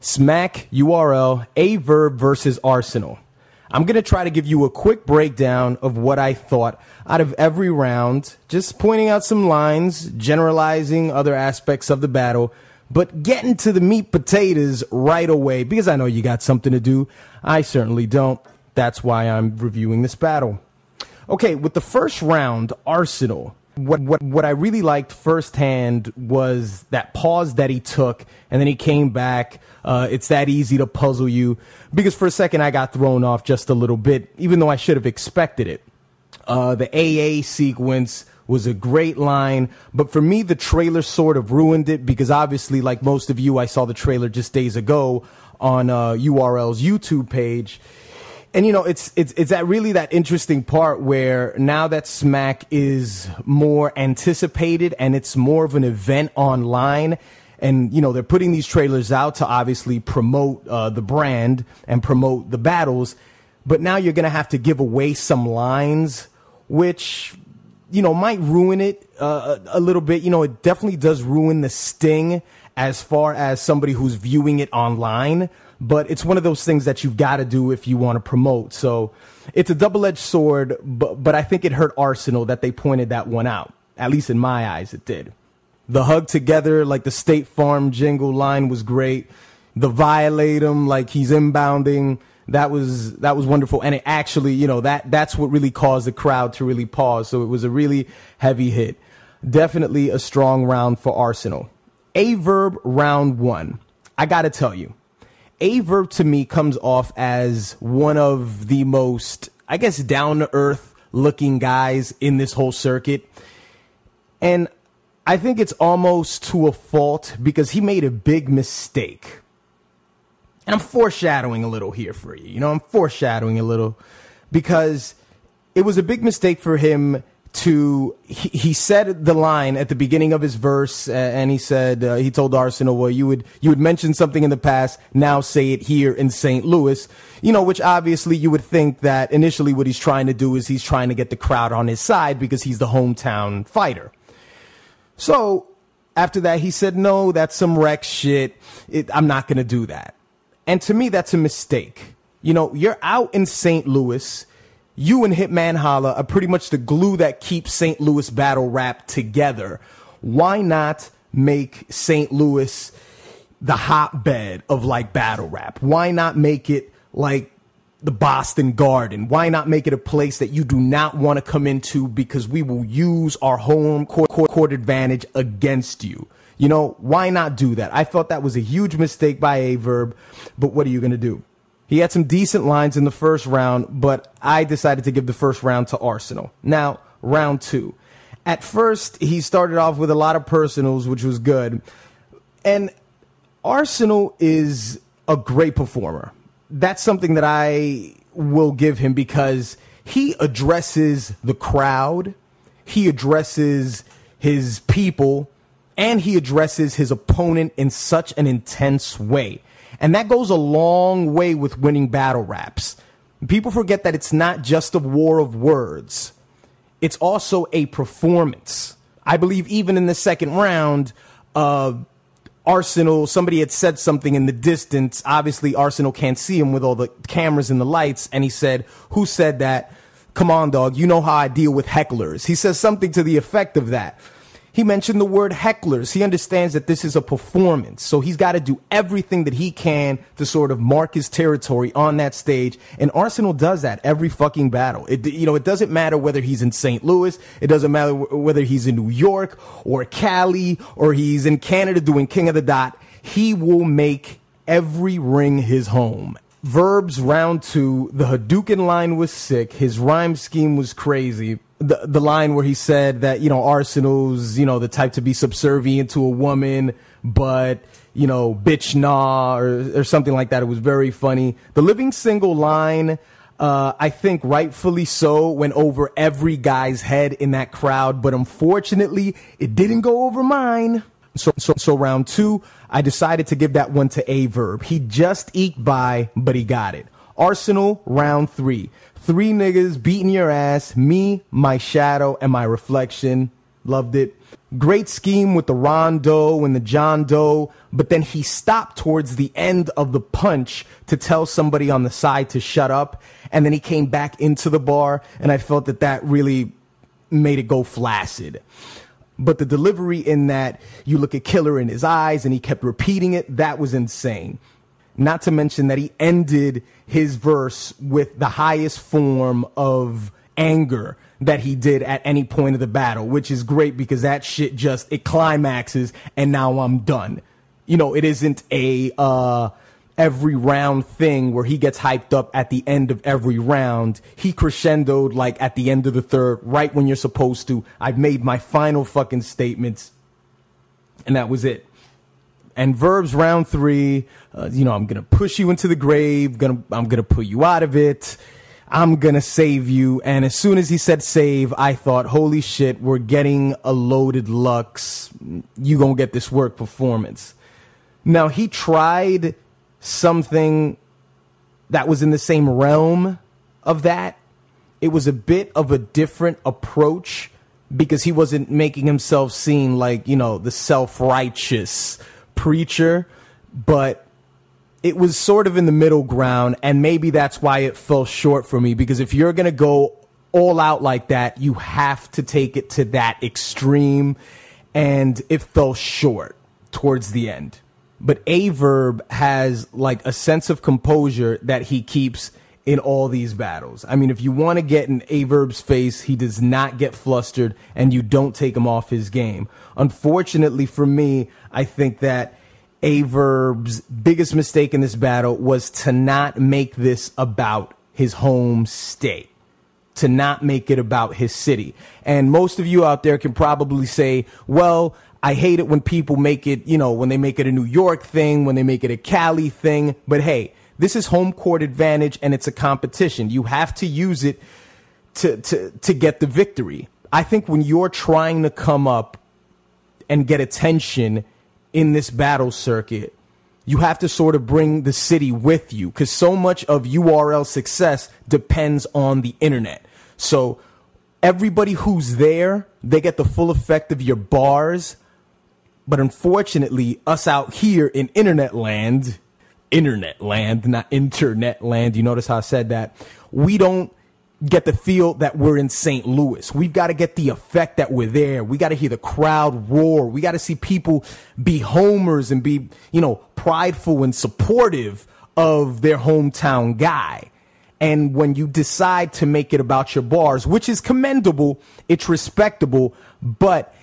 Smack URL, a Verb versus Arsonal. I'm going to try to give you a quick breakdown of what I thought out of every round, just pointing out some lines, generalizing other aspects of the battle, but getting to the meat potatoes right away, because I know you got something to do. I certainly don't. That's why I'm reviewing this battle. Okay, with the first round, Arsonal. What I really liked firsthand was that pause that he took, and then he came back. It's that easy to puzzle you, because for a second I got thrown off just a little bit, even though I should have expected it. The AA sequence was a great line, but for me the trailer sort of ruined it, because obviously, like most of you, I saw the trailer just days ago on URL's YouTube page. And, you know, it's that really that interesting part where now that Smack is more anticipated and it's more of an event online, and, you know, they're putting these trailers out to obviously promote the brand and promote the battles. But now you're going to have to give away some lines, which, you know, might ruin it a little bit. You know, it definitely does ruin the sting as far as somebody who's viewing it online. But it's one of those things that you've got to do if you want to promote. So it's a double-edged sword, but I think it hurt Arsonal that they pointed that one out. At least in my eyes, it did. The hug together, like the State Farm jingle line, was great. The violate him, like he's inbounding, that was wonderful. And it actually, you know, that's what really caused the crowd to really pause. So it was a really heavy hit. Definitely a strong round for Arsonal. A Verb round one. I got to tell you, A Verb to me comes off as one of the most, I guess, down-to-earth looking guys in this whole circuit. And I think it's almost to a fault, because he made a big mistake. And I'm foreshadowing a little here for you. You know, I'm foreshadowing a little, because it was a big mistake for him to, he said the line at the beginning of his verse, and he said, he told Arsonal, well, you would mention something in the past, now say it here in St. Louis, you know, which obviously you would think that initially what he's trying to do is he's trying to get the crowd on his side because he's the hometown fighter. So after that, he said, no, that's some wreck shit. I'm not going to do that. And to me, that's a mistake. You know, you're out in St. Louis. You and Hitman Holla are pretty much the glue that keeps St. Louis battle rap together. Why not make St. Louis the hotbed of like battle rap? Why not make it like the Boston Garden? Why not make it a place that you do not want to come into, because we will use our home court advantage against you? You know, why not do that? I thought that was a huge mistake by A Verb, but what are you going to do? He had some decent lines in the first round, but I decided to give the first round to Arsonal. Now, round two. At first, he started off with a lot of personals, which was good. And Arsonal is a great performer. That's something that I will give him, because he addresses the crowd, he addresses his people, and he addresses his opponent in such an intense way. And that goes a long way with winning battle raps. People forget that it's not just a war of words. It's also a performance. I believe even in the second round, Arsonal, somebody had said something in the distance. Obviously, Arsonal can't see him with all the cameras and the lights. And he said, who said that? Come on, dog. You know how I deal with hecklers. He says something to the effect of that. He mentioned the word hecklers. He understands that this is a performance. So he's got to do everything that he can to sort of mark his territory on that stage. And Arsonal does that every fucking battle. It doesn't matter whether he's in St. Louis. It doesn't matter whether he's in New York or Cali or he's in Canada doing King of the Dot. He will make every ring his home. Verb's round two, the Hadouken line was sick. His rhyme scheme was crazy. The line where he said that, you know, Arsonal's, you know, the type to be subservient to a woman, but, you know, bitch nah, or something like that. It was very funny. The living single line, I think rightfully so, went over every guy's head in that crowd, but unfortunately, it didn't go over mine. So round two, I decided to give that one to A Verb. He just eked by, but he got it. Arsonal, round three. 3 niggas beating your ass, me, my shadow, and my reflection. Loved it. Great scheme with the Rondo and the John Doe, but then he stopped towards the end of the punch to tell somebody on the side to shut up, and then he came back into the bar, and I felt that that really made it go flaccid. But the delivery in that, you look at Killer in his eyes, and he kept repeating it, that was insane. Not to mention that he ended his verse with the highest form of anger that he did at any point of the battle, which is great because that shit just, it climaxes and now I'm done. You know, it isn't a every round thing where he gets hyped up at the end of every round. He crescendoed like at the end of the third, right when you're supposed to. I've made my final fucking statements, and that was it. And Verb's round 3, you know, I'm going to push you into the grave. I'm going to pull you out of it. I'm going to save you. And as soon as he said save, I thought, holy shit, we're getting a loaded Lux. You going to get this work performance. Now, he tried something that was in the same realm of that. It was a bit of a different approach because he wasn't making himself seem like, you know, the self-righteous preacher, but it was sort of in the middle ground, and maybe that's why it fell short for me, because if you're going to go all out like that, you have to take it to that extreme, and it fell short towards the end. But Verb has like a sense of composure that he keeps in all these battles. I mean, if you want to get in Verb's face, he does not get flustered, and you don't take him off his game. Unfortunately for me, I think that Verb's biggest mistake in this battle was to not make this about his home state, to not make it about his city. And most of you out there can probably say, well, I hate it when people make it, you know, when they make it a New York thing, when they make it a Cali thing. But hey, this is home court advantage, and it's a competition. You have to use it to get the victory. I think when you're trying to come up and get attention in this battle circuit, you have to sort of bring the city with you, because so much of URL success depends on the internet. So everybody who's there, they get the full effect of your bars. But unfortunately, us out here in internet land, not internet land, you notice how I said that, we don't get the feel that we're in St. Louis. We've got to get the effect that we're there. We got to hear the crowd roar. We got to see people be homers and be, you know, prideful and supportive of their hometown guy. And when you decide to make it about your bars, which is commendable, it's respectable, but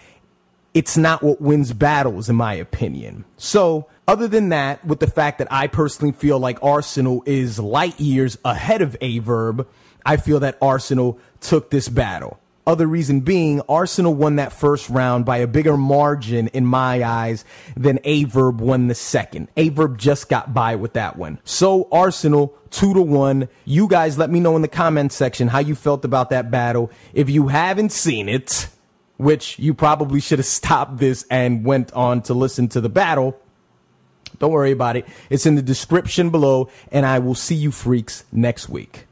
it's not what wins battles, in my opinion. So other than that, with the fact that I personally feel like Arsonal is light years ahead of Verb, I feel that Arsonal took this battle. Other reason being, Arsonal won that first round by a bigger margin in my eyes than Verb won the second. Verb just got by with that one. So Arsonal 2-1. You guys let me know in the comment section how you felt about that battle. If you haven't seen it, which you probably should have stopped this and went on to listen to the battle, don't worry about it. It's in the description below, and I will see you freaks next week.